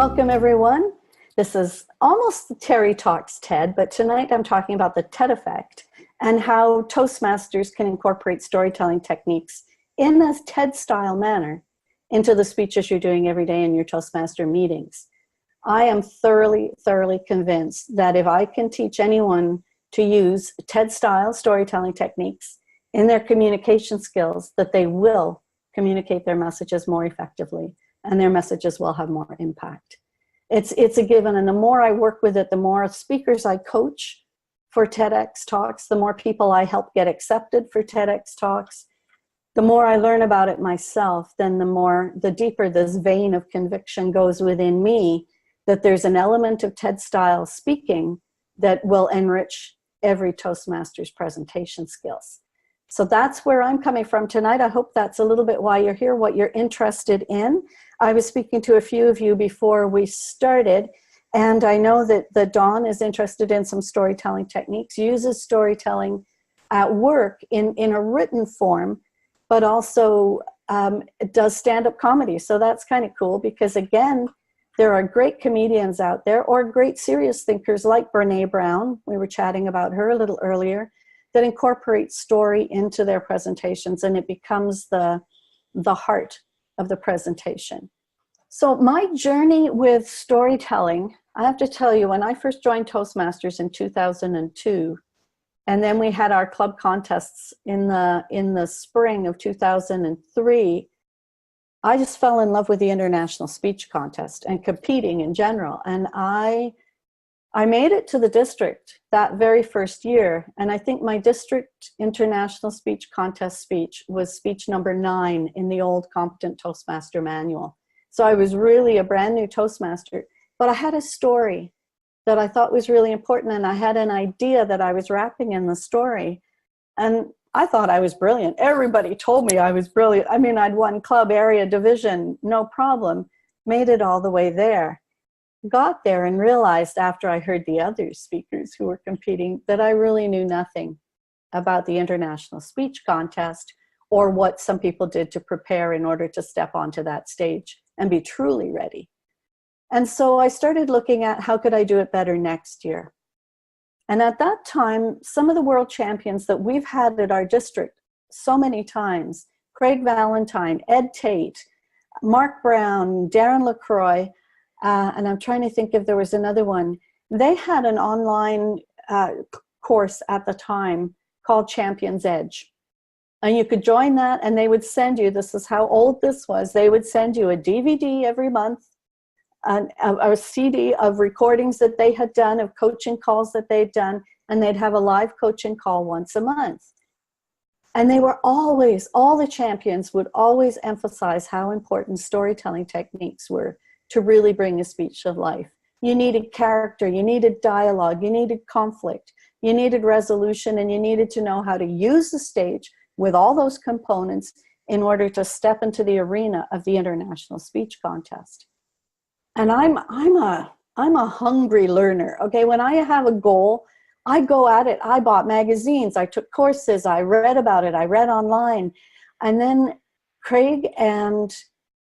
Welcome, everyone. This is almost the Teri Talks TED, but tonight I'm talking about the TED effect and how Toastmasters can incorporate storytelling techniques in a TED-style manner into the speeches you're doing every day in your Toastmaster meetings. I am thoroughly convinced that if I can teach anyone to use TED-style storytelling techniques in their communication skills, that they will communicate their messages more effectively and their messages will have more impact. It's a given, and the more I work with it, the more speakers I coach for TEDx Talks, the more people I help get accepted for TEDx Talks, the more I learn about it myself, then the deeper this vein of conviction goes within me that there's an element of TED-style speaking that will enrich every Toastmasters presentation skills. So that's where I'm coming from tonight. I hope that's a little bit why you're here, what you're interested in. I was speaking to a few of you before we started, and I know that Dawn is interested in some storytelling techniques, uses storytelling at work in a written form, but also does stand-up comedy. So that's kind of cool because, again, there are great comedians out there or great serious thinkers like Brené Brown. We were chatting about her a little earlier, that incorporate story into their presentations, and it becomes the heart of the presentation. So my journey with storytelling, I have to tell you, when I first joined Toastmasters in 2002, and then we had our club contests in the spring of 2003, I just fell in love with the International Speech Contest and competing in general. And I made it to the district that very first year, and I think my district international speech contest speech was speech number 9 in the old Competent Toastmaster manual. So I was really a brand new Toastmaster, but I had a story that I thought was really important, and I had an idea that I was wrapping in the story, and I thought I was brilliant. Everybody told me I was brilliant. I mean, I'd won club, area, division, no problem, made it all the way there. Got there and realized after I heard the other speakers who were competing that I really knew nothing about the International Speech Contest or what some people did to prepare in order to step onto that stage and be truly ready. And so I started looking at how could I do it better next year. And at that time, some of the world champions that we've had at our district so many times, Craig Valentine, Ed Tate, Mark Brown, Darren LaCroix, and I'm trying to think if there was another one. They had an online course at the time called Champion's Edge. And you could join that and they would send you, this is how old this was, they would send you a DVD every month, a CD of recordings that they had done, of coaching calls that they'd done, and they'd have a live coaching call once a month. And they were always, all the champions would always emphasize how important storytelling techniques were to really bring a speech to life. You needed character, you needed dialogue, you needed conflict, you needed resolution, and you needed to know how to use the stage with all those components in order to step into the arena of the International Speech Contest. And I'm a hungry learner. Okay, when I have a goal, I go at it. I bought magazines, I took courses, I read about it, I read online. And then Craig and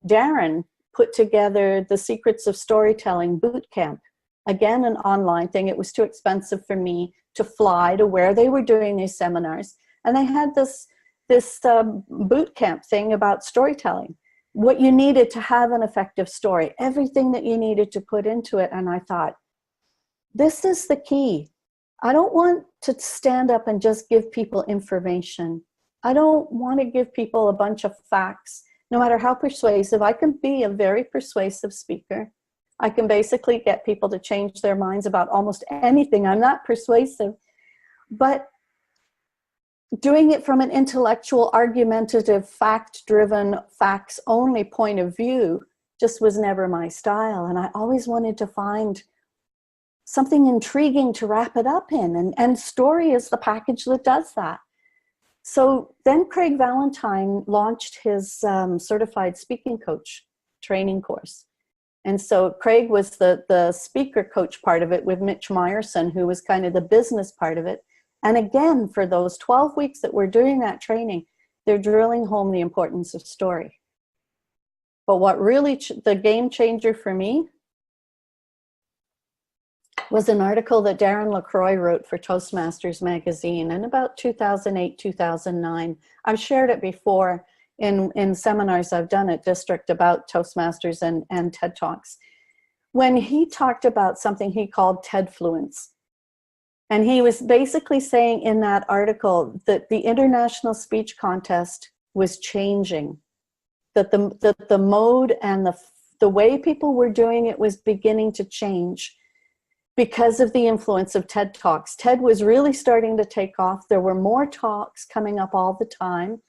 Darren put together the Secrets of Storytelling Bootcamp. Again, an online thing. It was too expensive for me to fly to where they were doing these seminars. And they had this bootcamp thing about storytelling. What you needed to have an effective story, everything that you needed to put into it. And I thought, this is the key. I don't want to stand up and just give people information. I don't want to give people a bunch of facts. No matter how persuasive, I can be a very persuasive speaker. I can basically get people to change their minds about almost anything. I'm not persuasive, but doing it from an intellectual, argumentative, fact-driven, facts-only point of view just was never my style. And I always wanted to find something intriguing to wrap it up in. And story is the package that does that. So then Craig Valentine launched his certified speaking coach training course. And so Craig was the speaker coach part of it with Mitch Meyerson, who was kind of the business part of it. And again, for those 12 weeks that we're doing that training, they're drilling home the importance of story. But what really, the game changer for me was an article that Darren LaCroix wrote for Toastmasters magazine in about 2008, 2009. I've shared it before in seminars I've done at District about Toastmasters and TED Talks. When he talked about something he called TEDfluence. And he was basically saying in that article that the International Speech Contest was changing, that the mode and the way people were doing it was beginning to change because of the influence of TED Talks. TED was really starting to take off. There were more talks coming up all the time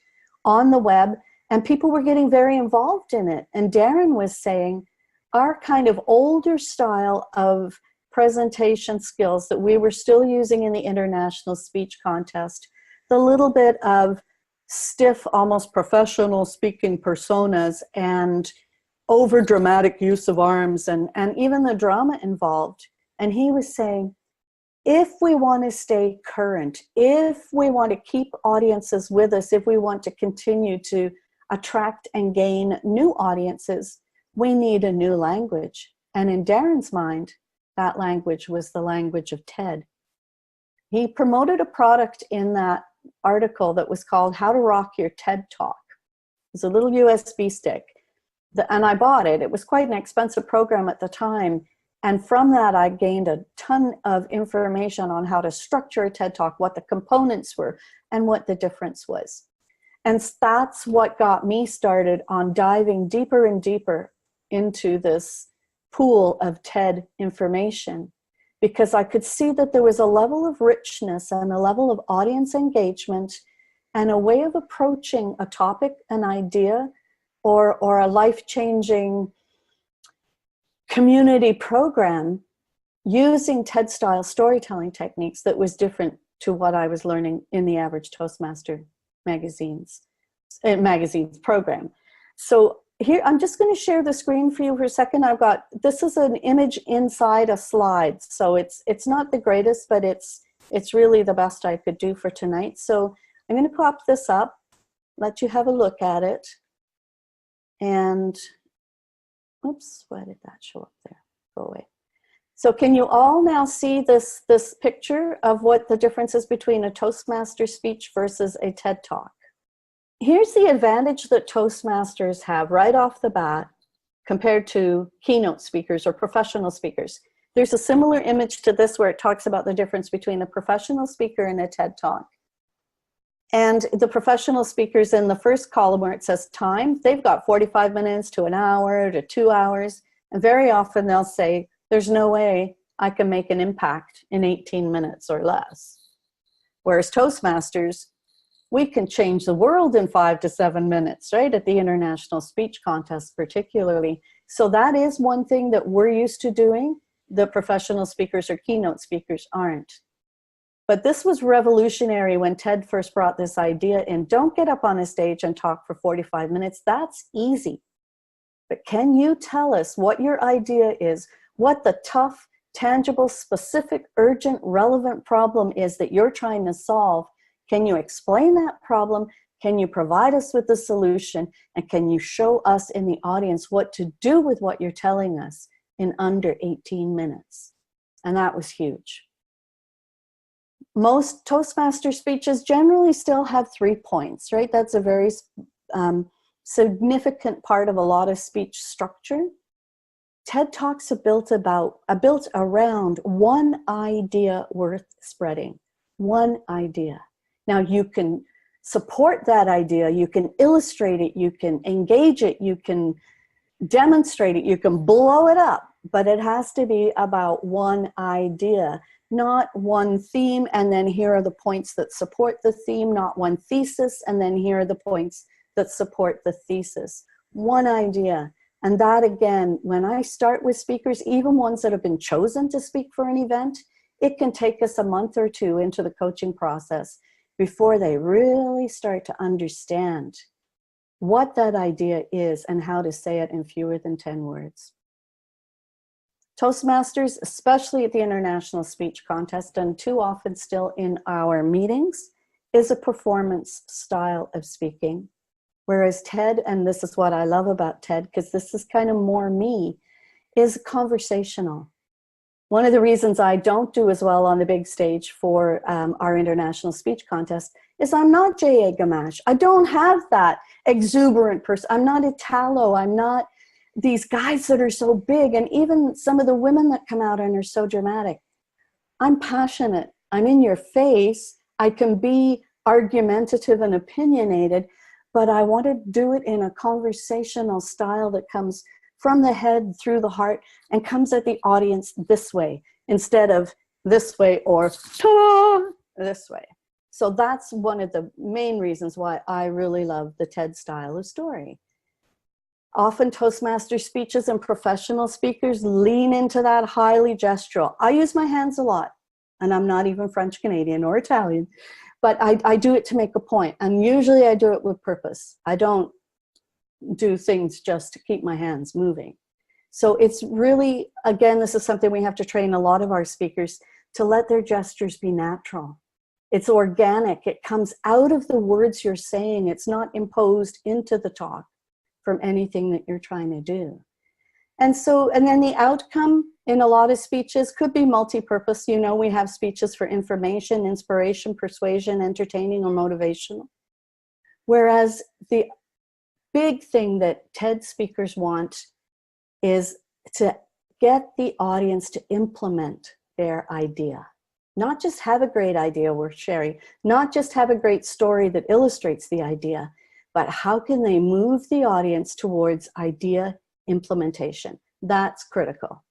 on the web, and people were getting very involved in it. And Darren was saying our kind of older style of presentation skills that we were still using in the International Speech Contest, the little bit of stiff, almost professional speaking personas and over dramatic use of arms and even the drama involved. And he was saying, if we want to stay current, if we want to keep audiences with us, if we want to continue to attract and gain new audiences, we need a new language. And in Darren's mind, that language was the language of TED. He promoted a product in that article that was called How to Rock Your TED Talk. It was a little USB stick. And I bought it. It was quite an expensive program at the time. And from that, I gained a ton of information on how to structure a TED Talk, what the components were, and what the difference was. And that's what got me started on diving deeper and deeper into this pool of TED information, because I could see that there was a level of richness and a level of audience engagement and a way of approaching a topic, an idea, or a life-changing community program using TED-style storytelling techniques that was different to what I was learning in the average Toastmaster magazine's program. So here, I'm just going to share the screen for you for a second. This is an image inside a slide, so it's not the greatest, but it's really the best I could do for tonight. So I'm going to pop this up, let you have a look at it, and oops, why did that show up there? Go away. So can you all now see this picture of what the difference is between a Toastmaster speech versus a TED Talk? Here's the advantage that Toastmasters have right off the bat compared to keynote speakers or professional speakers. There's a similar image to this where it talks about the difference between a professional speaker and a TED Talk. And the professional speakers in the first column where it says time, they've got 45 minutes to an hour to 2 hours. And very often they'll say, there's no way I can make an impact in 18 minutes or less. Whereas Toastmasters, we can change the world in 5 to 7 minutes, right? At the International Speech Contest particularly. So that is one thing that we're used to doing. The professional speakers or keynote speakers aren't. But this was revolutionary when TED first brought this idea in. Don't get up on a stage and talk for 45 minutes. That's easy. But can you tell us what your idea is, what the tough, tangible, specific, urgent, relevant problem is that you're trying to solve? Can you explain that problem? Can you provide us with the solution? And can you show us in the audience what to do with what you're telling us in under 18 minutes? And that was huge. Most Toastmaster speeches generally still have 3 points, right? That's a very significant part of a lot of speech structure. TED Talks are built around one idea worth spreading, one idea. Now you can support that idea, you can illustrate it, you can engage it, you can demonstrate it, you can blow it up, but it has to be about one idea. Not one theme, and then here are the points that support the theme, not one thesis, and then here are the points that support the thesis. One idea. And that, again, when I start with speakers, even ones that have been chosen to speak for an event, it can take us a month or two into the coaching process before they really start to understand what that idea is and how to say it in fewer than 10 words. Toastmasters, especially at the International Speech Contest, and too often still in our meetings, is a performance style of speaking. Whereas TED, and this is what I love about TED, because this is kind of more me, is conversational. One of the reasons I don't do as well on the big stage for our international speech contest is I'm not J.A. Gamache. I don't have that exuberant person. I'm not Italo. I'm not these guys that are so big. And even some of the women that come out and are so dramatic. I'm passionate. I'm in your face. I can be argumentative and opinionated, but I want to do it in a conversational style that comes from the head through the heart and comes at the audience this way instead of this way or this way. So that's one of the main reasons why I really love the TED style of story. Often Toastmaster speeches and professional speakers lean into that highly gestural. I use my hands a lot, and I'm not even French Canadian or Italian, but I do it to make a point. And usually I do it with purpose. I don't do things just to keep my hands moving. So it's really, again, this is something we have to train a lot of our speakers to let their gestures be natural. It's organic. It comes out of the words you're saying. It's not imposed into the talk from anything that you're trying to do. And then the outcome in a lot of speeches could be multi-purpose. You know, we have speeches for information, inspiration, persuasion, entertaining, or motivational. Whereas the big thing that TED speakers want is to get the audience to implement their idea. Not just have a great idea worth sharing, not just have a great story that illustrates the idea, but how can they move the audience towards idea implementation? That's critical.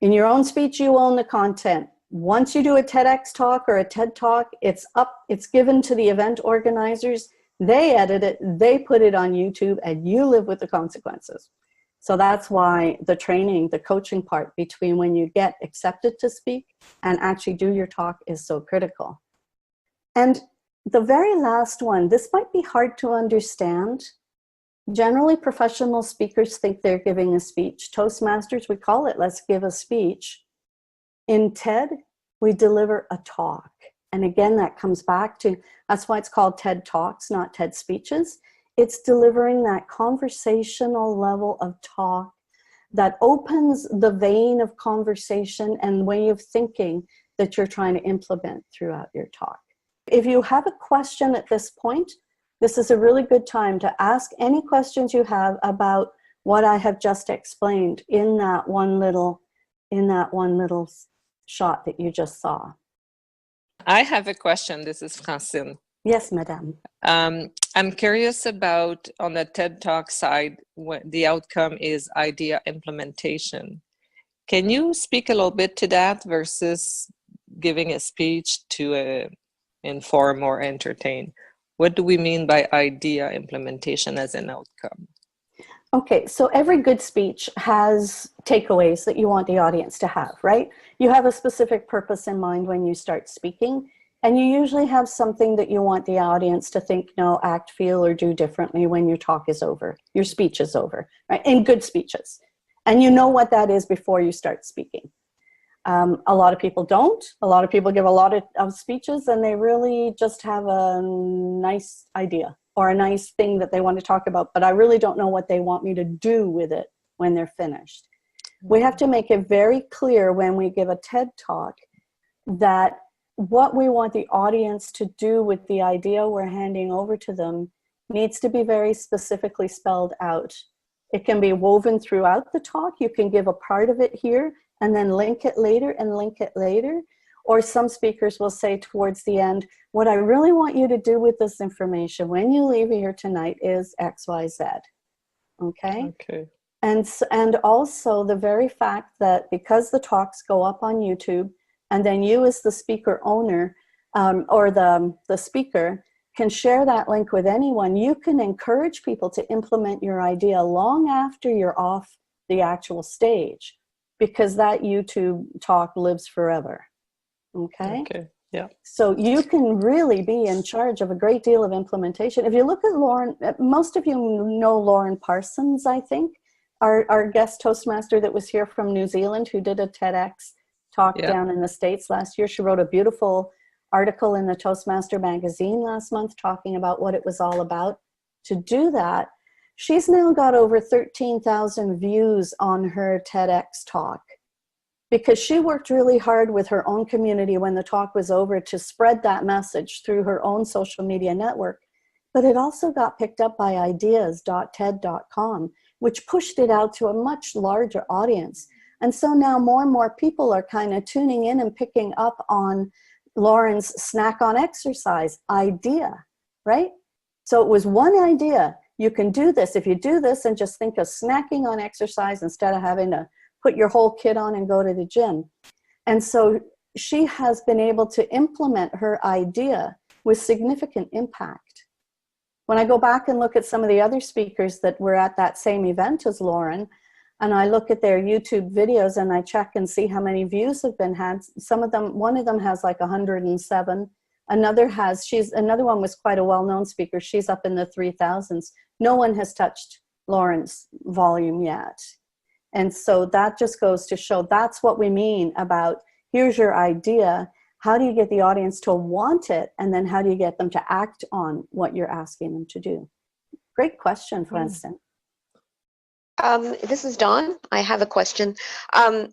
In your own speech, you own the content. Once you do a TEDx talk or a TED talk, it's given to the event organizers. They edit it, they put it on YouTube, and you live with the consequences. So that's why the training, the coaching part between when you get accepted to speak and actually do your talk is so critical. And the very last one, this might be hard to understand. Generally, professional speakers think they're giving a speech. Toastmasters, we call it, let's give a speech. In TED, we deliver a talk. And again, that comes back to, that's why it's called TED Talks, not TED Speeches. It's delivering that conversational level of talk that opens the vein of conversation and way of thinking that you're trying to implement throughout your talk. If you have a question at this point, this is a really good time to ask any questions you have about what I have just explained in that one little shot that you just saw. I have a question. This is Francine. Yes, madame. I'm curious about, on the TED Talk side, what the outcome is idea implementation. Can you speak a little bit to that versus giving a speech to inform or entertain? What do we mean by idea implementation as an outcome? Okay, so every good speech has takeaways that you want the audience to have, right? You have a specific purpose in mind when you start speaking, and you usually have something that you want the audience to think, know, act, feel, or do differently when your talk is over, your speech is over, right? In good speeches. And you know what that is before you start speaking. A lot of people don't. A lot of people give a lot of speeches and they really just have a nice idea or a nice thing that they want to talk about, but I really don't know what they want me to do with it when they're finished. We have to make it very clear when we give a TED Talk that what we want the audience to do with the idea we're handing over to them needs to be very specifically spelled out. It can be woven throughout the talk. You can give a part of it here and then link it later and link it later. Or some speakers will say towards the end, what I really want you to do with this information when you leave here tonight is X, Y, Z. Okay? Okay. And also the very fact that because the talks go up on YouTube, and then you as the speaker owner or the speaker can share that link with anyone, you can encourage people to implement your idea long after you're off the actual stage, because that YouTube talk lives forever. Okay? Okay. Yeah. So you can really be in charge of a great deal of implementation. If you look at Lauren, most of you know Lauren Parsons, I think, our guest Toastmaster that was here from New Zealand, who did a TEDx talk down in the States last year. She wrote a beautiful article in the Toastmaster magazine last month talking about what it was all about. To do that, she's now got over 13,000 views on her TEDx talk. because she worked really hard with her own community when the talk was over to spread that message through her own social media network. But it also got picked up by ideas.ted.com, which pushed it out to a much larger audience. And so now more and more people are kind of tuning in and picking up on Lauren's snack on exercise idea, right? So it was one idea. You can do this. If you do this and just think of snacking on exercise instead of having to put your whole kit on and go to the gym. And so she has been able to implement her idea with significant impact. When I go back and look at some of the other speakers that were at that same event as Lauren, and I look at their YouTube videos and I check and see how many views have been had, some of them, one of them has like 107. Another one was quite a well-known speaker. She's up in the 3,000s. No one has touched Lauren's volume yet. And so that just goes to show that's what we mean about, here's your idea. How do you get the audience to want it? And then how do you get them to act on what you're asking them to do? Great question, Francine. This is Dawn. I have a question.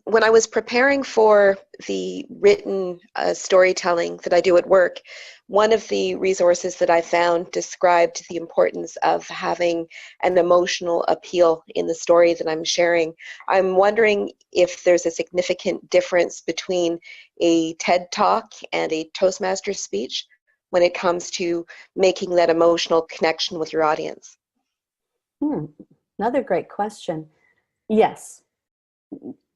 When I was preparing for the written storytelling that I do at work, one of the resources that I found described the importance of having an emotional appeal in the story that I'm sharing. I'm wondering if there's a significant difference between a TED Talk and a Toastmasters speech when it comes to making that emotional connection with your audience. Another great question. Yes.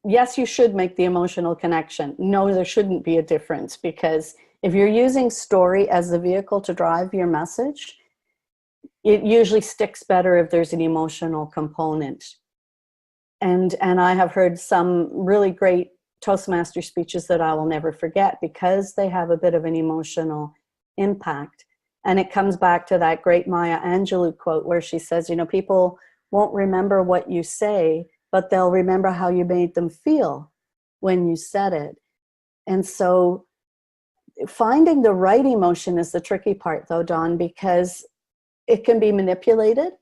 Yes, you should make the emotional connection. No, there shouldn't be a difference, because if you're using story as the vehicle to drive your message, it usually sticks better if there's an emotional component. And I have heard some really great Toastmaster speeches that I will never forget because they have a bit of an emotional impact. And it comes back to that great Maya Angelou quote where she says, you know, people won't remember what you say, but they'll remember how you made them feel when you said it. And so finding the right emotion is the tricky part, though, Dawn, because it can be manipulated.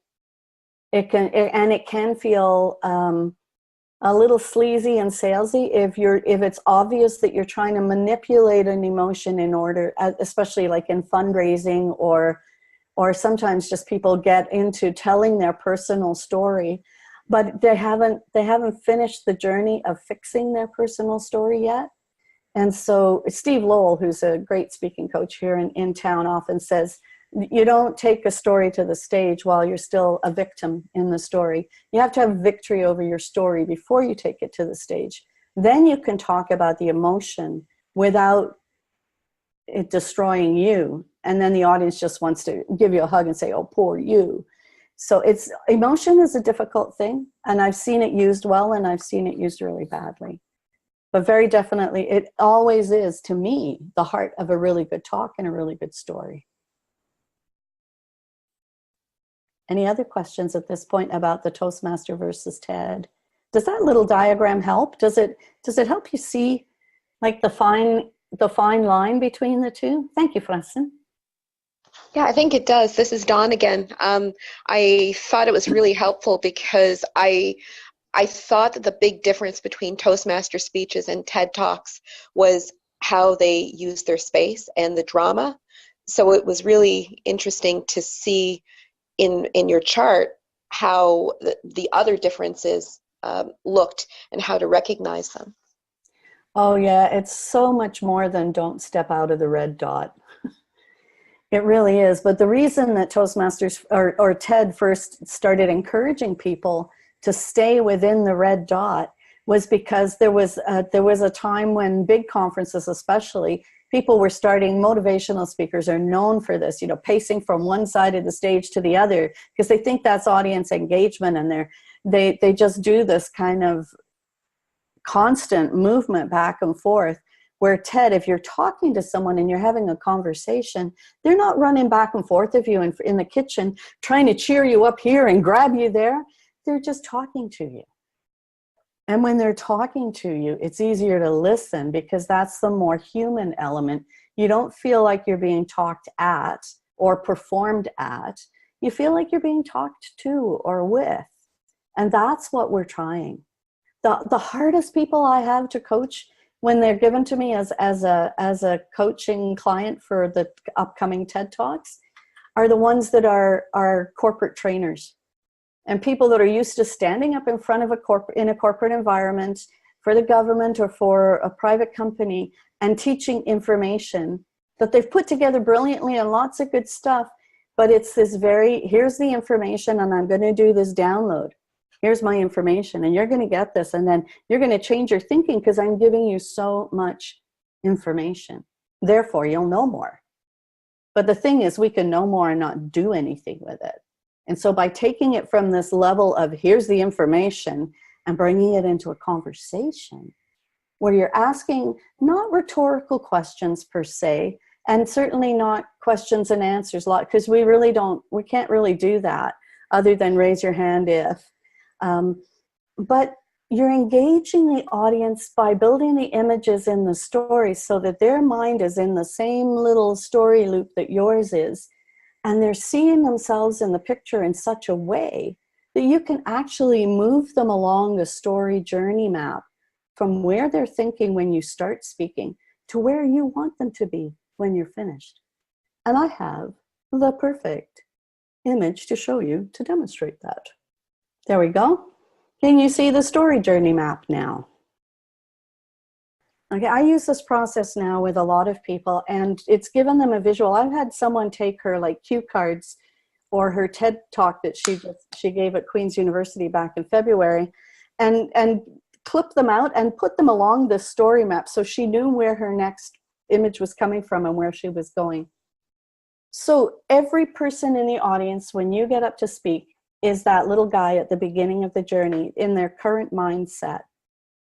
It can feel a little sleazy and salesy if it's obvious that you're trying to manipulate an emotion in order, especially like in fundraising or sometimes just people get into telling their personal story, but they haven't finished the journey of fixing their personal story yet. And so Steve Lowell, who's a great speaking coach here in town, often says, you don't take a story to the stage while you're still a victim in the story. You have to have victory over your story before you take it to the stage. Then you can talk about the emotion without it destroying you. And then the audience just wants to give you a hug and say, oh, poor you. So emotion is a difficult thing. And I've seen it used well, and I've seen it used really badly. But very definitely, it always is, to me, the heart of a really good talk and a really good story. Any other questions at this point about the Toastmaster versus TED? Does that little diagram help? Does it help you see like the fine line between the two? Thank you, Francine. Yeah, I think it does. This is Dawn again. I thought it was really helpful because I thought that the big difference between Toastmaster speeches and TED Talks was how they use their space and the drama. So it was really interesting to see in your chart how the other differences looked and how to recognize them. Oh yeah, it's so much more than don't step out of the red dot. It really is. But the reason that Toastmasters or TED first started encouraging people to stay within the red dot was because there was a time when big conferences especially, people were starting, motivational speakers are known for this, you know, pacing from one side of the stage to the other because they think that's audience engagement, and they just do this kind of constant movement back and forth. Where TED, if you're talking to someone and you're having a conversation, they're not running back and forth of you in the kitchen trying to cheer you up here and grab you there. They're just talking to you. And when they're talking to you, it's easier to listen because that's the more human element. You don't feel like you're being talked at or performed at. You feel like you're being talked to or with. And that's what we're trying. the hardest people I have to coach when they're given to me as a coaching client for the upcoming TED Talks are the ones that are corporate trainers and people that are used to standing up in front of in a corporate environment for the government or for a private company and teaching information that they've put together brilliantly and lots of good stuff, but it's this here's the information and I'm going to do this download. Here's my information and you're going to get this and then you're going to change your thinking because I'm giving you so much information. Therefore, you'll know more. But the thing is, we can know more and not do anything with it. And so by taking it from this level of here's the information and bringing it into a conversation where you're asking not rhetorical questions per se, and certainly not questions and answers a lot, because we can't really do that other than raise your hand if. But you're engaging the audience by building the images in the story so that their mind is in the same little story loop that yours is. And they're seeing themselves in the picture in such a way that you can actually move them along the story journey map from where they're thinking when you start speaking to where you want them to be when you're finished. And I have the perfect image to show you to demonstrate that. There we go. Can you see the story journey map now? Okay, I use this process now with a lot of people and it's given them a visual. I've had someone take her like cue cards for her TED talk that she gave at Queen's University back in February and clip them out and put them along the story map so she knew where her next image was coming from and where she was going. So every person in the audience, when you get up to speak, is that little guy at the beginning of the journey in their current mindset.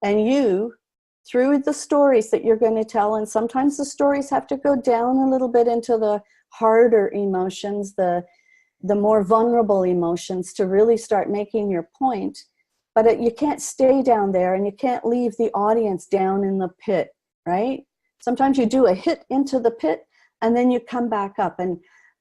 And you, through the stories that you're going to tell, and sometimes the stories have to go down a little bit into the harder emotions, the more vulnerable emotions to really start making your point. But you can't stay down there and you can't leave the audience down in the pit, right? Sometimes you do a hit into the pit and then you come back up. And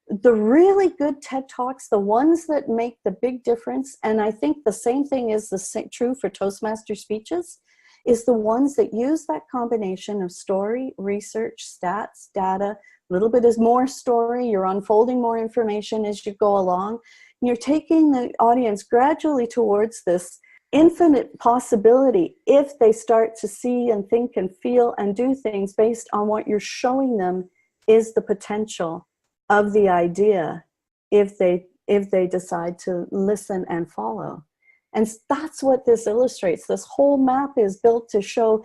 the really good TED Talks, the ones that make the big difference, and I think the same thing is true for Toastmaster speeches, is the ones that use that combination of story, research, stats, data, a little bit is more story, you're unfolding more information as you go along, and you're taking the audience gradually towards this infinite possibility if they start to see and think and feel and do things based on what you're showing them is the potential of the idea if they decide to listen and follow. And that's what this illustrates. This whole map is built to show,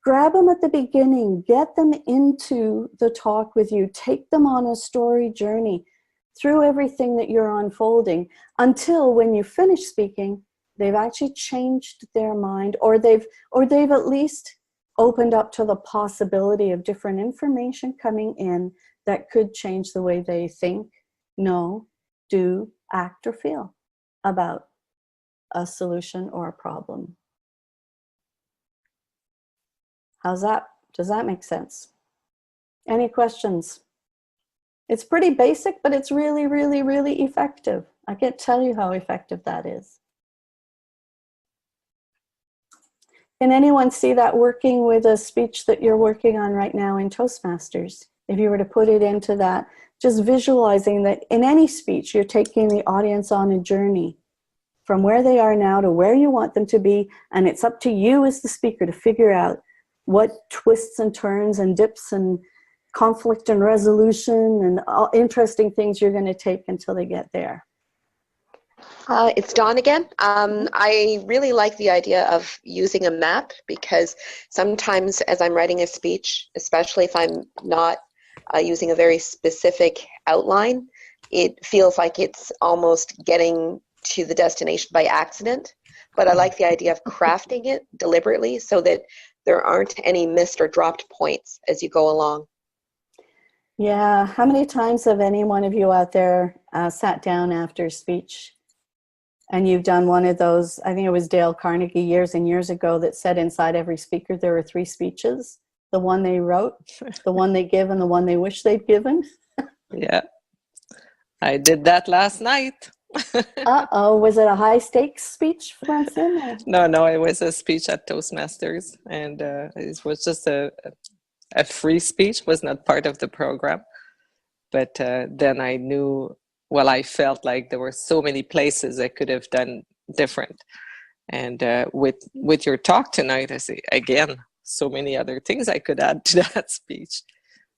grab them at the beginning, get them into the talk with you, take them on a story journey through everything that you're unfolding until when you finish speaking, they've actually changed their mind or they've at least opened up to the possibility of different information coming in that could change the way they think, know, do, act, or feel about a solution or a problem. How's that? Does that make sense? Any questions? It's pretty basic, but it's really, really, really effective. I can't tell you how effective that is. Can anyone see that working with a speech that you're working on right now in Toastmasters? If you were to put it into that, just visualizing that in any speech, you're taking the audience on a journey from where they are now to where you want them to be, and it's up to you as the speaker to figure out what twists and turns and dips and conflict and resolution and all interesting things you're going to take until they get there. It's Dawn again. I really like the idea of using a map because sometimes as I'm writing a speech, especially if I'm not using a very specific outline, it feels like it's almost getting to the destination by accident. But I like the idea of crafting it deliberately so that there aren't any missed or dropped points as you go along. Yeah, how many times have any one of you out there sat down after a speech and you've done one of those? I think it was Dale Carnegie years and years ago that said inside every speaker there were 3 speeches: the one they wrote, the one they give, and the one they wish they'd given. Yeah, I did that last night. Uh-oh, was it a high stakes speech, Francine? No, it was a speech at Toastmasters, and it was just a free speech, was not part of the program. But then I knew, well, I felt like there were so many places I could have done different. And with your talk tonight, I see, again, so many other things I could add to that speech.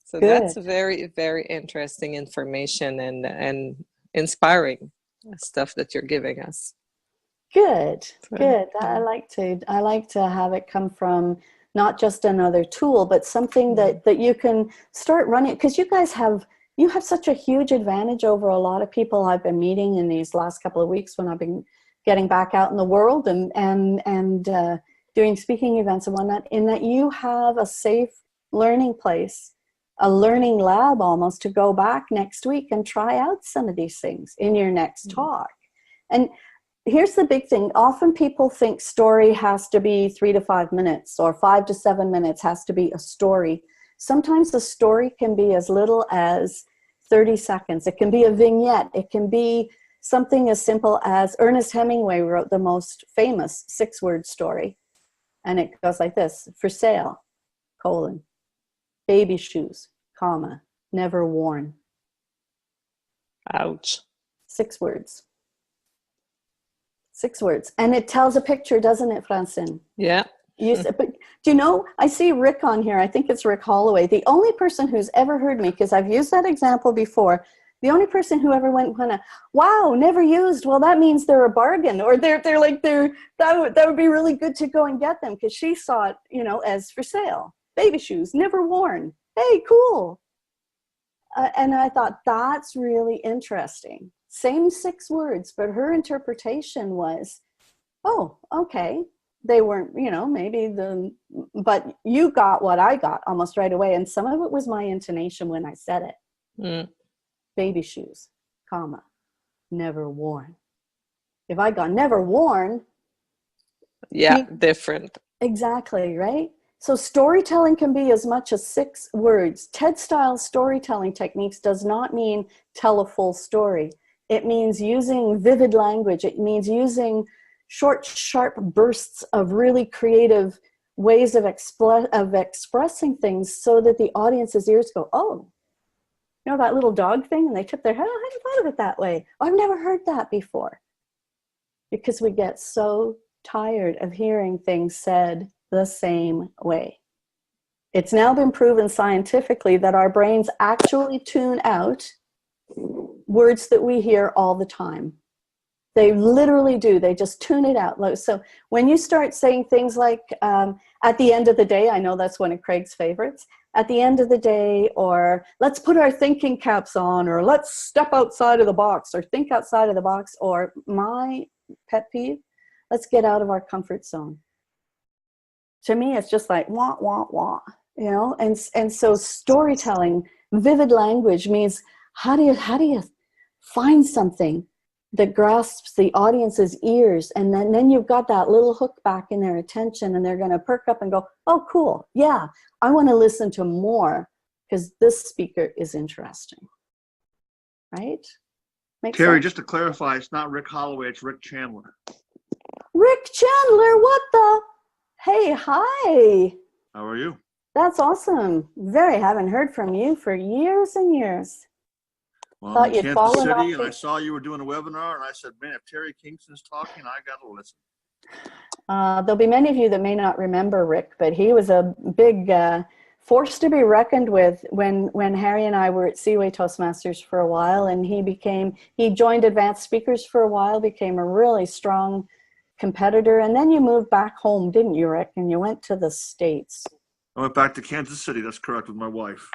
So Good. that's very, very interesting information and inspiring stuff that you're giving us. Good, So, good. I like to have it come from not just another tool, but something that you can start running, because you have such a huge advantage over a lot of people I've been meeting in these last couple of weeks when I've been getting back out in the world and doing speaking events and whatnot, in that you have a safe learning place, a learning lab almost, to go back next week and try out some of these things in your next talk. And here's the big thing. Often people think story has to be 3 to 5 minutes, or 5 to 7 minutes has to be a story. Sometimes the story can be as little as 30 seconds. It can be a vignette. It can be something as simple as Ernest Hemingway wrote the most famous 6-word story. And it goes like this: for sale, colon, baby shoes, comma, never worn. ouch. 6 words. 6 words. And it tells a picture, doesn't it, Francine? Yeah. But do you know, I see Rick on here. I think it's Rick Holloway. The only person who's ever heard me, because I've used that example before, the only person who ever went kind of, wow, never used. Well, that means they're a bargain, or that would be really good to go and get them, because she saw it, as for sale. Baby shoes, never worn. Hey, cool. And I thought, that's really interesting. Same 6 words, but her interpretation was, oh, okay. They weren't, but you got what I got almost right away. And some of it was my intonation when I said it. Mm. Baby shoes, comma, never worn. If I got never worn. Yeah, different. Exactly, right? So storytelling can be as much as 6 words. TED-style storytelling techniques does not mean tell a full story. It means using vivid language. It means using short, sharp bursts of really creative ways of expressing things, so that the audience's ears go, oh, that little dog thing? And they tip their head, oh, I hadn't thought of it that way. Oh, I've never heard that before. Because we get so tired of hearing things said the same way. It's now been proven scientifically that our brains actually tune out words that we hear all the time. They literally do. They just tune it out. So when you start saying things like, at the end of the day, I know that's one of Craig's favorites, at the end of the day, or let's put our thinking caps on, or let's step outside of the box, or think outside of the box, or my pet peeve, let's get out of our comfort zone. To me, it's just like, wah, wah, wah, and so storytelling, vivid language means, how do you find something that grasps the audience's ears, and then you've got that little hook back in their attention, and they're going to perk up and go, oh, cool, yeah, I want to listen to more, because this speaker is interesting, right? Makes Teri, sense? just to clarify, it's not Rick Holloway, it's Rick Chandler. Rick Chandler, what the? Hey, hi. How are you? That's awesome. Haven't heard from you for years and years. Well, Thought I'm in you'd Kansas fallen off City, and the- I saw you were doing a webinar, and I said, man, if Teri Kingston's talking, I got to listen. There'll be many of you that may not remember Rick, but he was a big force to be reckoned with when Harry and I were at Seaway Toastmasters for a while, and he joined Advanced Speakers for a while, became a really strong competitor, and then you moved back home, didn't you, Rick? And you went to the States. I went back to Kansas City, that's correct, with my wife.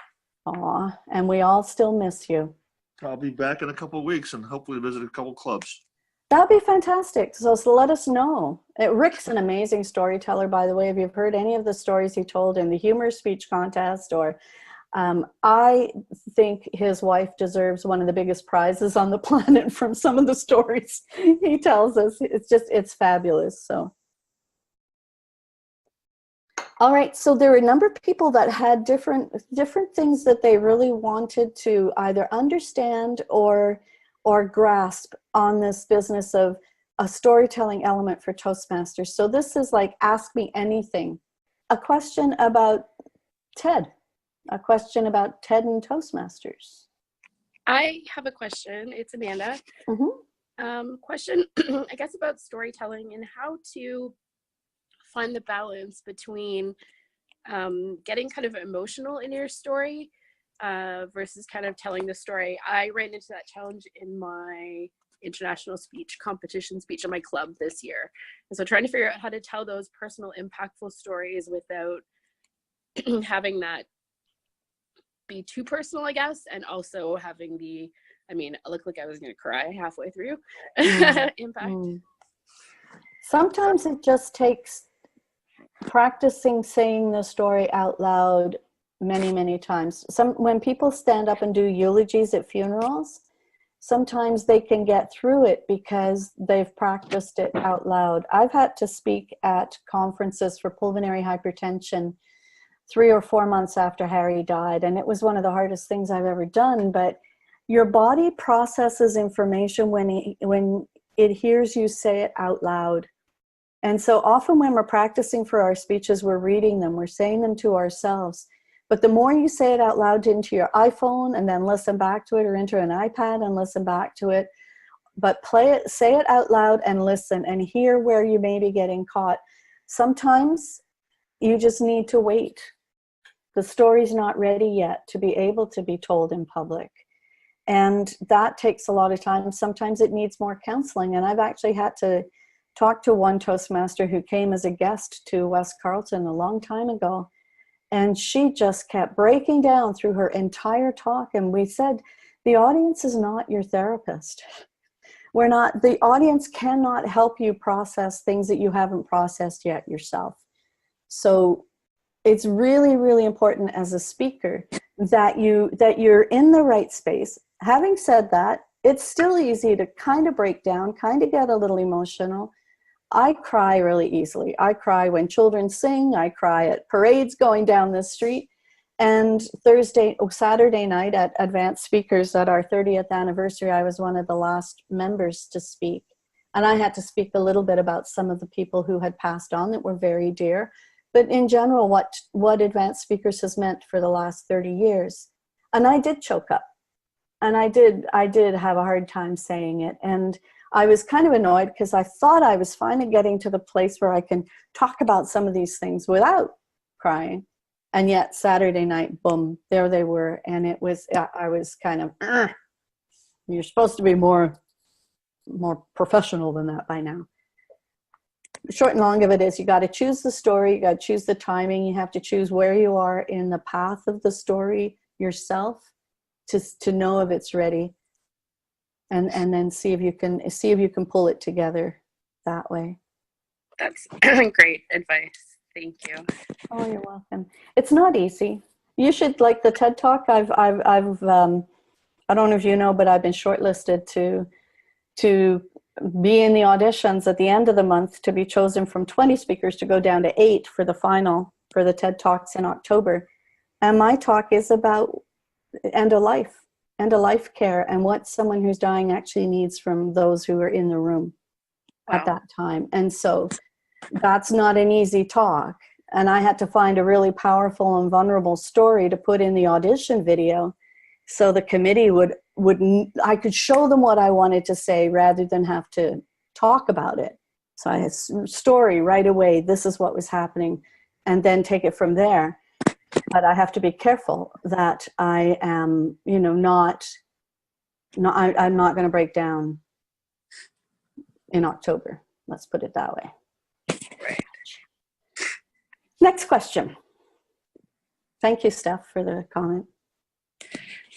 Aw, and we all still miss you. I'll be back in a couple of weeks and hopefully visit a couple clubs. That'd be fantastic. So let us know. Rick's an amazing storyteller, by the way. If you've heard any of the stories he told in the humor speech contest, or I think his wife deserves one of the biggest prizes on the planet from some of the stories he tells us. It's fabulous. So, all right. So there were a number of people that had different things that they really wanted to either understand or or grasp on this business of a storytelling element for Toastmasters. So this is like Ask Me Anything, a question about TED, a question about TED and Toastmasters. I have a question. It's Amanda. Question, I guess, about storytelling and how to find the balance between getting kind of emotional in your story versus kind of telling the story. I ran into that challenge in my international speech competition speech in my club this year. And so trying to figure out how to tell those personal, impactful stories without having that be too personal, I guess, and also having the, I mean, I looked like I was going to cry halfway through impact. Sometimes it just takes practicing saying the story out loud many, many times. When people stand up and do eulogies at funerals, sometimes they can get through it because they've practiced it out loud. I've had to speak at conferences for pulmonary hypertension 3 or 4 months after Harry died, and it was one of the hardest things I've ever done. But your body processes information when it hears you say it out loud. And so often when we're practicing for our speeches, we're reading them, we're saying them to ourselves. But the more you say it out loud into your iPhone and then listen back to it, or into an iPad and listen back to it, but say it out loud and listen and hear where you may be getting caught. Sometimes you just need to wait. The story's not ready yet to be able to be told in public. And that takes a lot of time. Sometimes it needs more counseling. And I've actually had to talk to one Toastmaster who came as a guest to West Carleton a long time ago. And she just kept breaking down through her entire talk. And we said, the audience is not your therapist. The audience cannot help you process things that you haven't processed yet yourself. So it's really, really important as a speaker that you're in the right space. Having said that, it's still easy to kind of break down, kind of get a little emotional. I cry really easily. I cry when children sing. I cry at parades going down the street. And Saturday night at Advanced Speakers at our 30th anniversary, I was one of the last members to speak. And I had to speak a little bit about some of the people who had passed on that were very dear. But in general, what Advanced Speakers has meant for the last 30 years. And I did choke up. And I did have a hard time saying it. And I was kind of annoyed because I thought I was finally getting to the place where I can talk about some of these things without crying. And yet Saturday night, boom, there they were. And I was kind of, you're supposed to be more professional than that by now. Short and long of it is you got to choose the story, you got to choose the timing, you have to choose where you are in the path of the story yourself to know if it's ready. And then see if you can pull it together that way. That's great advice. Thank you. Oh, you're welcome. It's not easy. You should, like the TED Talk. I've I don't know if you know, but I've been shortlisted to be in the auditions at the end of the month to be chosen from 20 speakers to go down to 8 for the final for the TED Talks in October. And my talk is about end of life care and what someone who's dying actually needs from those who are in the room at that time. And so that's not an easy talk. And I had to find a really powerful and vulnerable story to put in the audition video so the committee I could show them what I wanted to say rather than have to talk about it. So I had story right away. This is what was happening, and then take it from there. But I have to be careful that I am, I'm not going to break down in October. Let's put it that way. Right. Next question. Thank you, Steph, for the comment.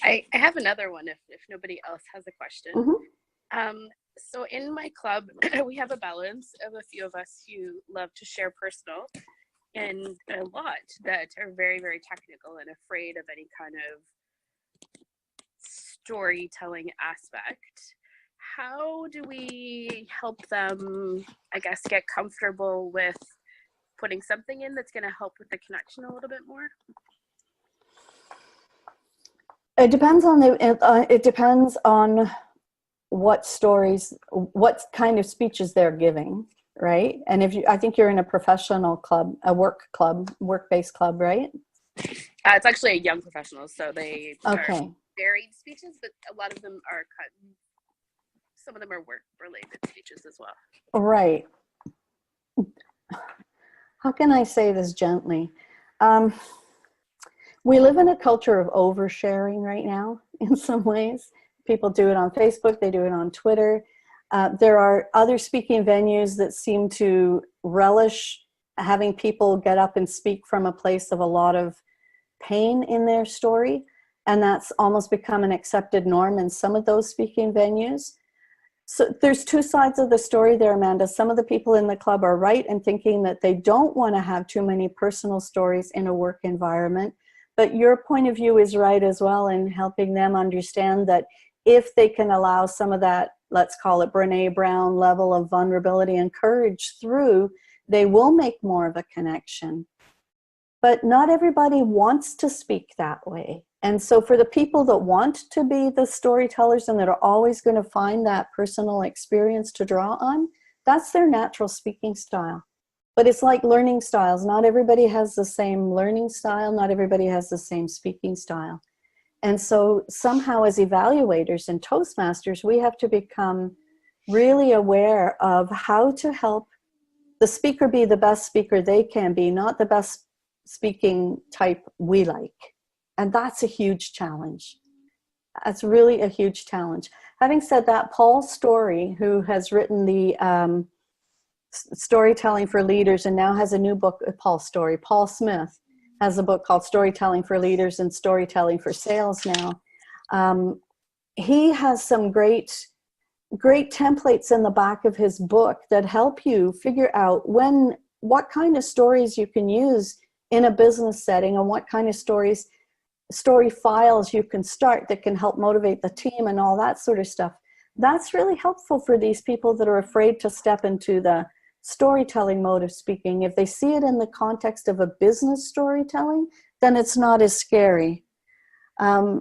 I have another one if nobody else has a question. Mm-hmm. So in my club, we have a balance of a few of us who love to share personal and a lot that are very, very technical and afraid of any kind of storytelling aspect. How do we help them, I guess, get comfortable with putting something in that's going to help with the connection a little bit more? It depends on what stories, what kind of speeches they're giving, right? And I think you're in a professional club, a work-based club, right? It's actually a young professional, so they are Okay. varied speeches, but a lot of them are some of them are work-related speeches as well. Right. How can I say this gently? We live in a culture of oversharing right now in some ways. People do it on Facebook, they do it on Twitter. There are other speaking venues that seem to relish having people get up and speak from a place of a lot of pain in their story. And that's almost become an accepted norm in some of those speaking venues. So there's two sides of the story there, Amanda. Some of the people in the club are right in thinking that they don't want to have too many personal stories in a work environment. But your point of view is right as well in helping them understand that if they can allow some of that, let's call it Brene Brown level of vulnerability and courage through, they will make more of a connection. But not everybody wants to speak that way. And so for the people that want to be the storytellers and that are always going to find that personal experience to draw on, that's their natural speaking style. But it's like learning styles. Not everybody has the same learning style. Not everybody has the same speaking style. And so somehow as evaluators and Toastmasters, we have to become really aware of how to help the speaker be the best speaker they can be, not the best speaking type we like. And that's a huge challenge. That's really a huge challenge. Having said that, Paul Story, who has written the Storytelling for Leaders and now has a new book, Paul Smith has a book called Storytelling for Leaders and Storytelling for Sales now. He has some great templates in the back of his book that help you figure out what kind of stories you can use in a business setting and what kind of story files you can start that can help motivate the team and all that sort of stuff. That's really helpful for these people that are afraid to step into the storytelling mode of speaking. If they see it in the context of a business storytelling, then it's not as scary. I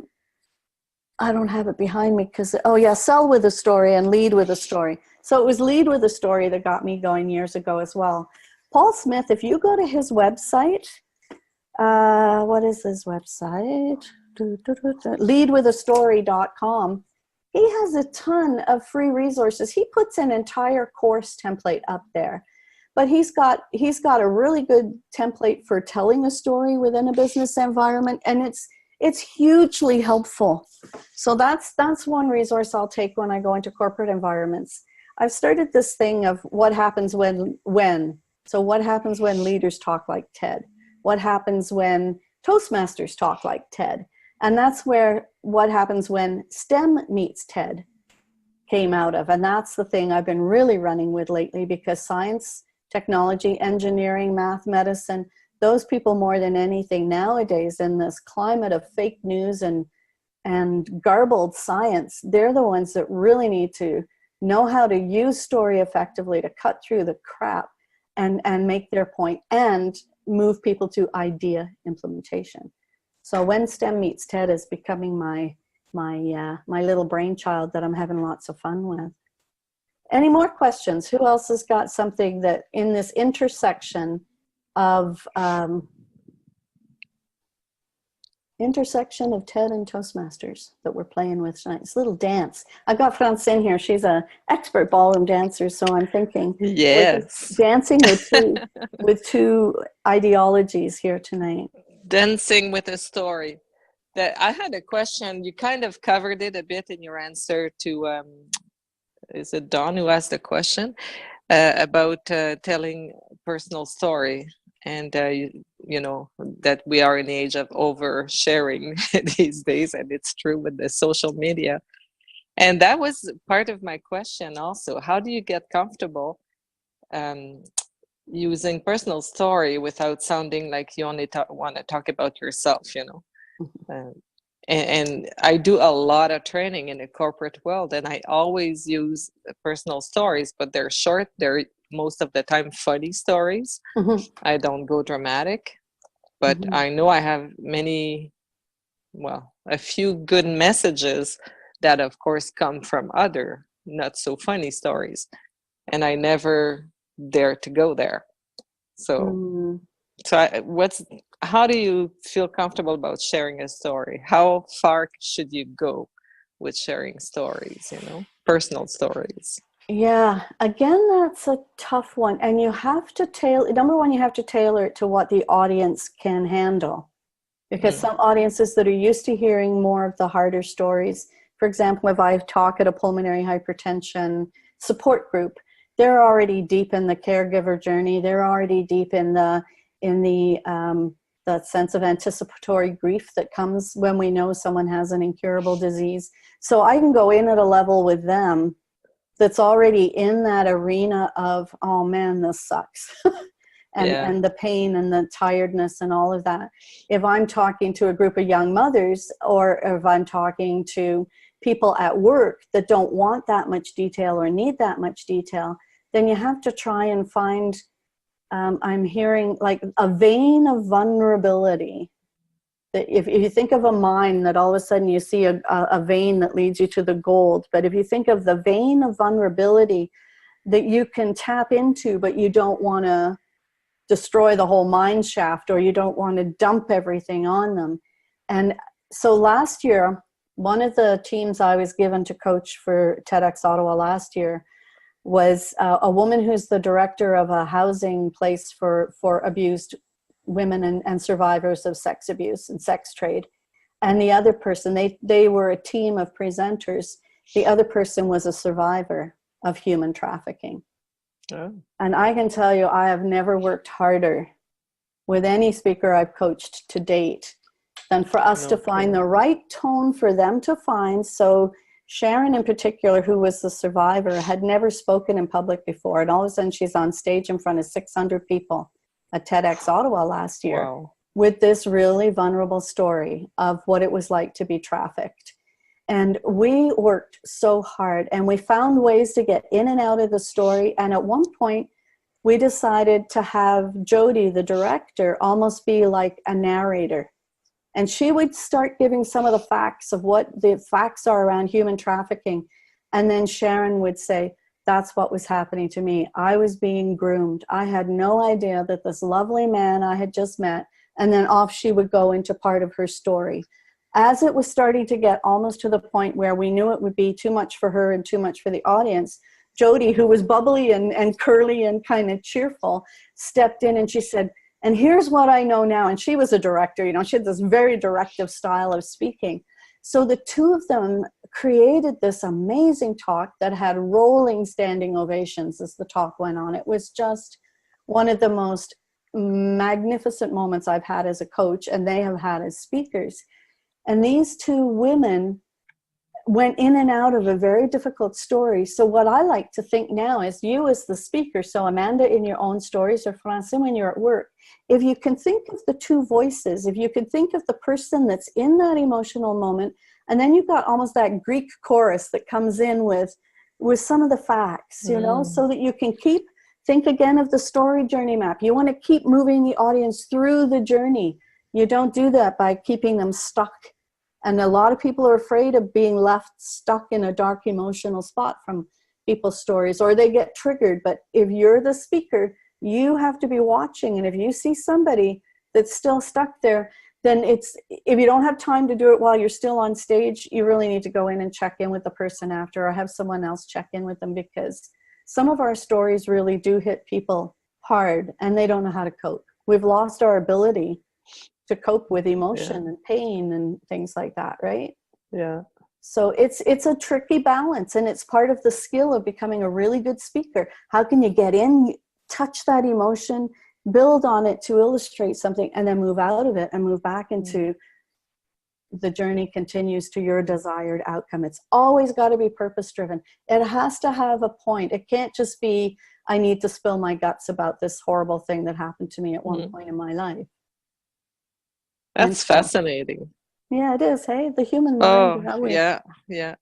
don't have it behind me because, oh yeah, sell with a story and lead with a story. So it was lead with a story that got me going years ago as well. Paul Smith, if you go to his website, what is his website? leadwithastory.com. He has a ton of free resources. He puts an entire course template up there, but he's got a really good template for telling a story within a business environment, and it's hugely helpful. So that's one resource I'll take when I go into corporate environments. I've started this thing of what happens when. So what happens when leaders talk like Ted? What happens when Toastmasters talk like Ted? And that's where what happens when STEM meets TED came out of. And that's the thing I've been really running with lately, because science, technology, engineering, math, medicine, those people more than anything nowadays in this climate of fake news and garbled science, they're the ones that really need to know how to use story effectively to cut through the crap and make their point and move people to idea implementation. So when STEM meets TED is becoming my little brainchild that I'm having lots of fun with. Any more questions? Who else has got something that in this intersection of TED and Toastmasters that we're playing with tonight? It's a little dance. I've got Francine here. She's an expert ballroom dancer, so I'm thinking yes, dancing with two ideologies here tonight. Dancing with a story. That I had a question. You kind of covered it a bit in your answer to is it Don who asked the question about telling personal story, and you know that we are in the age of oversharing these days, and it's true with the social media. And that was part of my question also. How do you get comfortable using personal story without sounding like you only want to talk about yourself, you know? And I do a lot of training in the corporate world, and I always use personal stories, but they're short. They're most of the time funny stories. Mm-hmm. I don't go dramatic, but mm-hmm. I know I have a few good messages that of course come from other not so funny stories, and I never dare to go there. So how do you feel comfortable about sharing a story? How far should you go with sharing stories, personal stories? Yeah, again, that's a tough one. And you have to number one, you have to tailor it to what the audience can handle. Because some audiences that are used to hearing more of the harder stories, for example, if I talk at a pulmonary hypertension support group, they're already deep in the caregiver journey. They're already deep in the sense of anticipatory grief that comes when we know someone has an incurable disease. So I can go in at a level with them that's already in that arena of, oh man, this sucks. And the pain and the tiredness and all of that. If I'm talking to a group of young mothers, or if I'm talking to people at work that don't want that much detail or need that much detail, then you have to try and find, I'm hearing like a vein of vulnerability. That if you think of a mine, that all of a sudden you see a vein that leads you to the gold. But if you think of the vein of vulnerability that you can tap into, but you don't want to destroy the whole mine shaft, or you don't want to dump everything on them. And so last year, one of the teams I was given to coach for TEDx Ottawa last year was a woman who's the director of a housing place for abused women and survivors of sex abuse and sex trade. And the other person, they were a team of presenters. The other person was a survivor of human trafficking. Oh. And I can tell you, I have never worked harder with any speaker I've coached to date than for us to find the right tone for them to find. So Sharon in particular, who was the survivor, had never spoken in public before. And all of a sudden she's on stage in front of 600 people at TEDx Ottawa last year with this really vulnerable story of what it was like to be trafficked. And we worked so hard, and we found ways to get in and out of the story. And at one point, we decided to have Jody, the director, almost be like a narrator. And she would start giving some of the facts of what the facts are around human trafficking. And then Sharon would say, that's what was happening to me. I was being groomed. I had no idea that this lovely man I had just met, and then off she would go into part of her story. As it was starting to get almost to the point where we knew it would be too much for her and too much for the audience, Jody, who was bubbly and curly and kind of cheerful, stepped in and she said, and here's what I know now. And she was a director, she had this very directive style of speaking. So the two of them created this amazing talk that had rolling standing ovations as the talk went on. It was just one of the most magnificent moments I've had as a coach, and they have had as speakers. And these two women went in and out of a very difficult story. So what I like to think now is you as the speaker, so Amanda in your own stories, or Francine when you're at work, if you can think of the two voices, if you can think of the person that's in that emotional moment, and then you've got almost that Greek chorus that comes in with some of the facts, so that you can think again of the story journey map. You want to keep moving the audience through the journey. You don't do that by keeping them stuck. And a lot of people are afraid of being left stuck in a dark emotional spot from people's stories, or they get triggered. But if you're the speaker, you have to be watching. And if you see somebody that's still stuck there, then if you don't have time to do it while you're still on stage, you really need to go in and check in with the person after, or have someone else check in with them, because some of our stories really do hit people hard and they don't know how to cope. We've lost our ability to cope with emotion and pain and things like that, right? Yeah. So it's a tricky balance, and it's part of the skill of becoming a really good speaker. How can you get in, touch that emotion, build on it to illustrate something, and then move out of it and move back into the journey continues to your desired outcome. It's always got to be purpose driven. It has to have a point. It can't just be, I need to spill my guts about this horrible thing that happened to me at one point in my life. That's fascinating. Yeah, it is. Hey, the human mind. Yeah.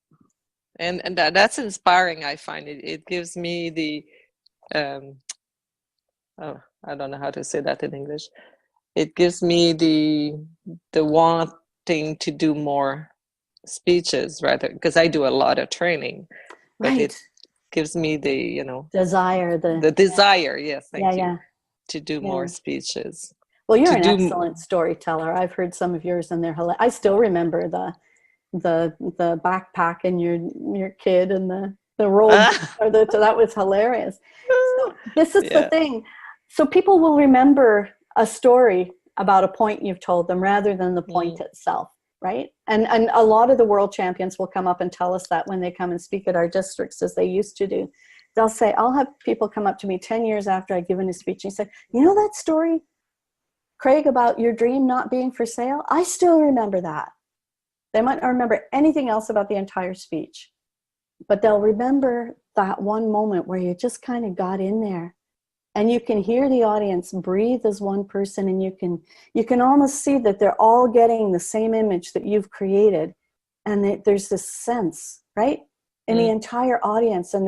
And that's inspiring. I find it gives me the I don't know how to say that in English. It gives me the wanting to do more speeches rather, because I do a lot of training, but Right. it gives me the, Desire, the desire, yes, thank you, yeah. to do more speeches. Well, you're to an do excellent storyteller. I've heard some of yours and they're hilarious. I still remember the backpack and your kid and the roll, or that was hilarious. So this is the thing. So people will remember a story about a point you've told them rather than the point itself, right? And a lot of the world champions will come up and tell us that when they come and speak at our districts, as they used to do. They'll say, I'll have people come up to me 10 years after I've given a speech and say, you know that story, Craig, about your dream not being for sale? I still remember that. They might not remember anything else about the entire speech, but they'll remember that one moment where you just kind of got in there and you can hear the audience breathe as one person, and you can almost see that they're all getting the same image that you've created. And there's this sense, right, in the entire audience. And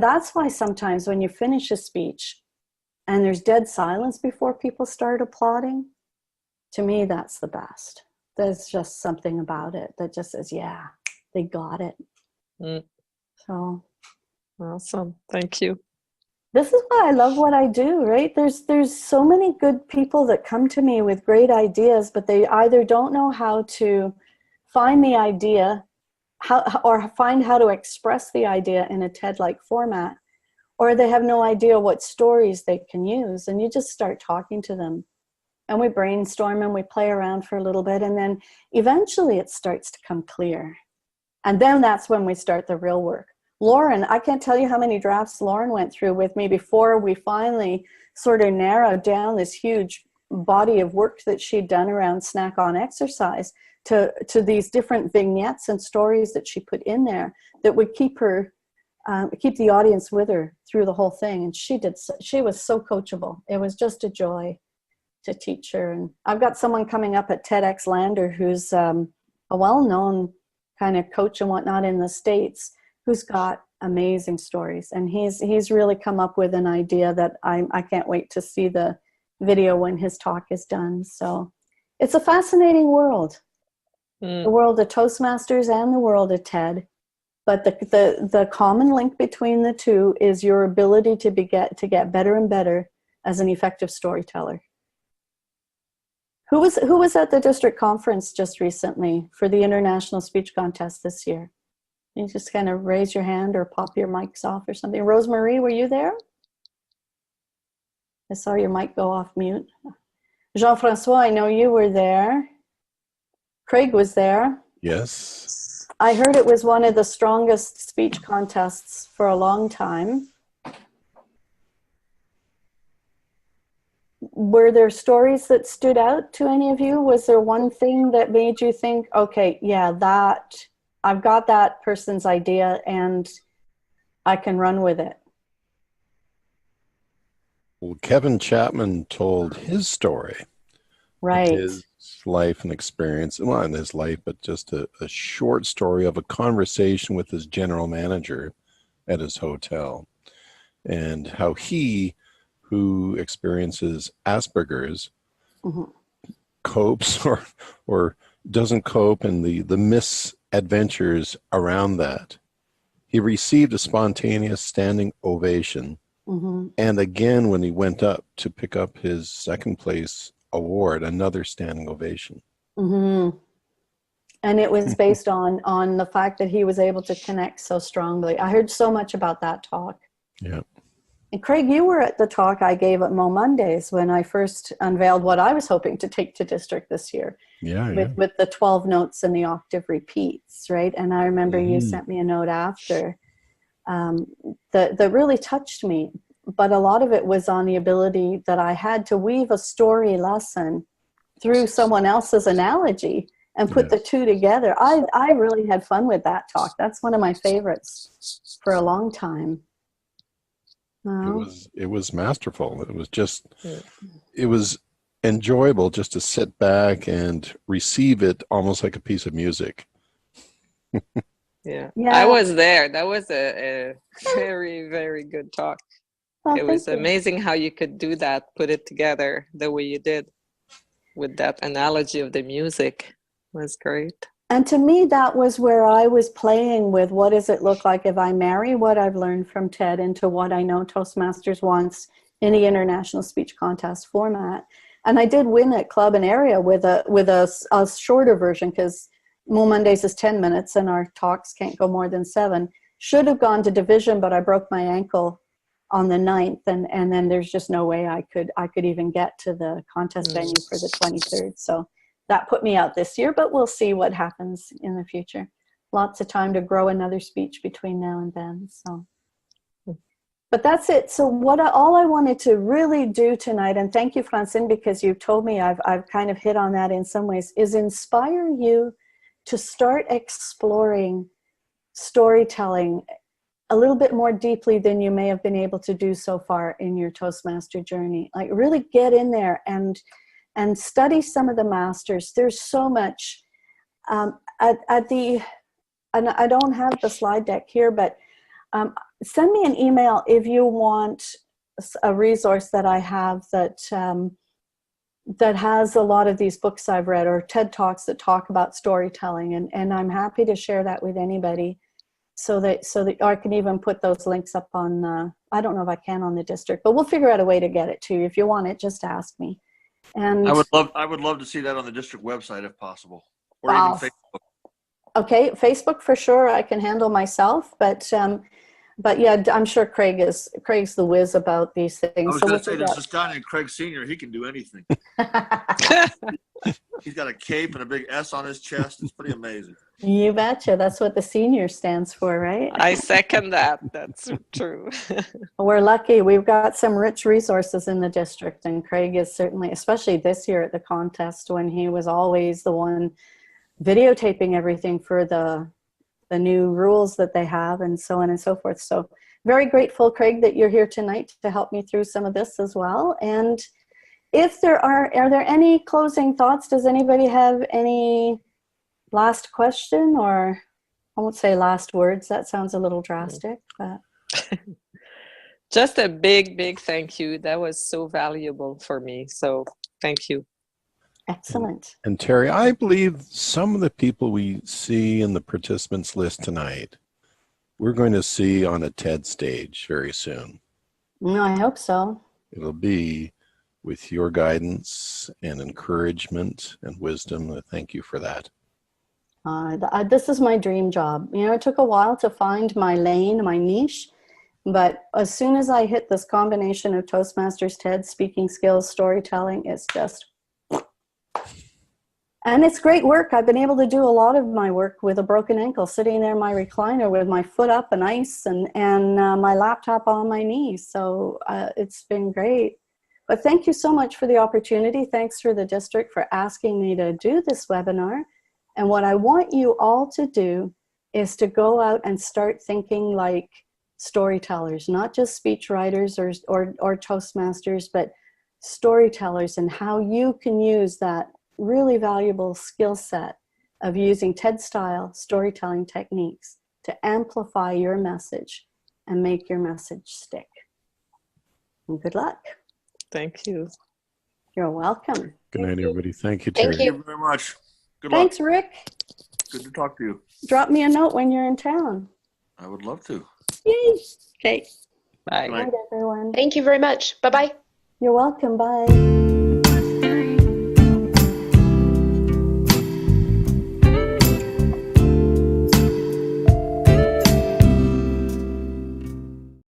that's why sometimes when you finish a speech and there's dead silence before people start applauding, to me, that's the best. There's just something about it that just says, yeah, they got it. So awesome. Thank you. This is why I love what I do, right? There's so many good people that come to me with great ideas, but they either don't know how to find the idea or find how to express the idea in a TED-like format, or they have no idea what stories they can use. And you just start talking to them. And we brainstorm and we play around for a little bit. And then eventually it starts to come clear. And then that's when we start the real work. Lauren, I can't tell you how many drafts Lauren went through with me before we finally sort of narrowed down this huge body of work that she'd done around snack on exercise to these different vignettes and stories that she put in there that would keep the audience with her through the whole thing. And she was so coachable. It was just a joy to teach her. And I've got someone coming up at TEDx Lander who's a well-known kind of coach and whatnot in the States, who's got amazing stories. And he's really come up with an idea that I can't wait to see the video when his talk is done. So it's a fascinating world, the world of Toastmasters and the world of TED. But the common link between the two is your ability to get better and better as an effective storyteller. Who was at the district conference just recently for the International Speech Contest this year? You just kind of raise your hand or pop your mics off or something. Rosemarie, were you there? I saw your mic go off mute. Jean-Francois, I know you were there. Craig was there. Yes. I heard it was one of the strongest speech contests for a long time. Were there stories that stood out to any of you? Was there one thing that made you think, okay, yeah, I've got that person's idea and I can run with it? Well, Kevin Chapman told his story. Right. His life and experience, well, not his life, but just a short story of a conversation with his general manager at his hotel, and how he, who experiences Asperger's, copes or doesn't cope, and the misadventures around that. He received a spontaneous standing ovation. And again, when he went up to pick up his second place award, another standing ovation. And it was based on the fact that he was able to connect so strongly. I heard so much about that talk. Yeah. And Craig, you were at the talk I gave at Mo Mondays when I first unveiled what I was hoping to take to district this year. With the 12 notes and the octave repeats, right? And I remember you sent me a note after that really touched me. But a lot of it was on the ability that I had to weave a story lesson through someone else's analogy and put the two together. I really had fun with that talk. That's one of my favorites for a long time. It was masterful. It was just, it was enjoyable just to sit back and receive it almost like a piece of music. Yeah. I was there. That was a very, very good talk. It was amazing how you could do that, put it together the way you did with that analogy of the music. It was great. And to me, that was where I was playing with what does it look like if I marry what I've learned from TED into what I know Toastmasters wants in the International Speech Contest format. And I did win at Club and Area with a shorter version, because Mo Mondays is 10 minutes and our talks can't go more than 7. Should have gone to division, but I broke my ankle on the 9th, and then there's just no way I could even get to the contest venue for the 23rd. So that put me out this year, but we'll see what happens in the future. Lots of time to grow another speech between now and then. So, but that's it. So all I wanted to really do tonight, and thank you, Francine, because you've told me I've kind of hit on that in some ways, is inspire you to start exploring storytelling a little bit more deeply than you may have been able to do so far in your Toastmaster journey. Like, really get in there and study some of the masters. There's so much and I don't have the slide deck here, but send me an email if you want a resource that I have that has a lot of these books I've read, or TED Talks that talk about storytelling, and I'm happy to share that with anybody, so that I can even put those links up on I don't know if I can on the district, but we'll figure out a way to get it to you. If you want it, just ask me. And I would love to see that on the district website if possible, or wow. even Facebook. Okay, Facebook for sure I can handle myself, but yeah, I'm sure Craig's the whiz about these things. I was going to say, there's this guy named Craig Sr. He can do anything. He's got a cape and a big S on his chest. It's pretty amazing. You betcha. That's what the senior stands for, right? I second that. That's true. We're lucky. We've got some rich resources in the district, and Craig is certainly, especially this year at the contest, when he was always the one videotaping everything for the new rules that they have, and so on and so forth. So very grateful, Craig, that you're here tonight to help me through some of this as well. And if there are there any closing thoughts? Does anybody have any last question, or I won't say last words, that sounds a little drastic, but just a big thank you. That was so valuable for me, so thank you. Excellent. And Teri, I believe some of the people we see in the participants list tonight, we're going to see on a TED stage very soon. No, I hope so. It'll be with your guidance and encouragement and wisdom. Thank you for that. This is my dream job. You know, it took a while to find my lane, my niche, but as soon as I hit this combination of Toastmasters, TED, speaking skills, storytelling, it's just... And it's great work. I've been able to do a lot of my work with a broken ankle, sitting there in my recliner with my foot up and ice and my laptop on my knees. So it's been great. But thank you so much for the opportunity. Thanks for the district for asking me to do this webinar. And what I want you all to do is to go out and start thinking like storytellers, not just speech writers or Toastmasters, but storytellers, and how you can use that really valuable skill set of using TED style storytelling techniques to amplify your message and make your message stick. And good luck. Thank you. You're welcome. Good night, everybody. Thank you, Teri. Thank you. Thank you very much. Good luck. Thanks, Rick. Good to talk to you. Drop me a note when you're in town. I would love to. Yay. Okay. Bye. Good night. Good night, everyone. Thank you very much. Bye-bye. You're welcome. Bye.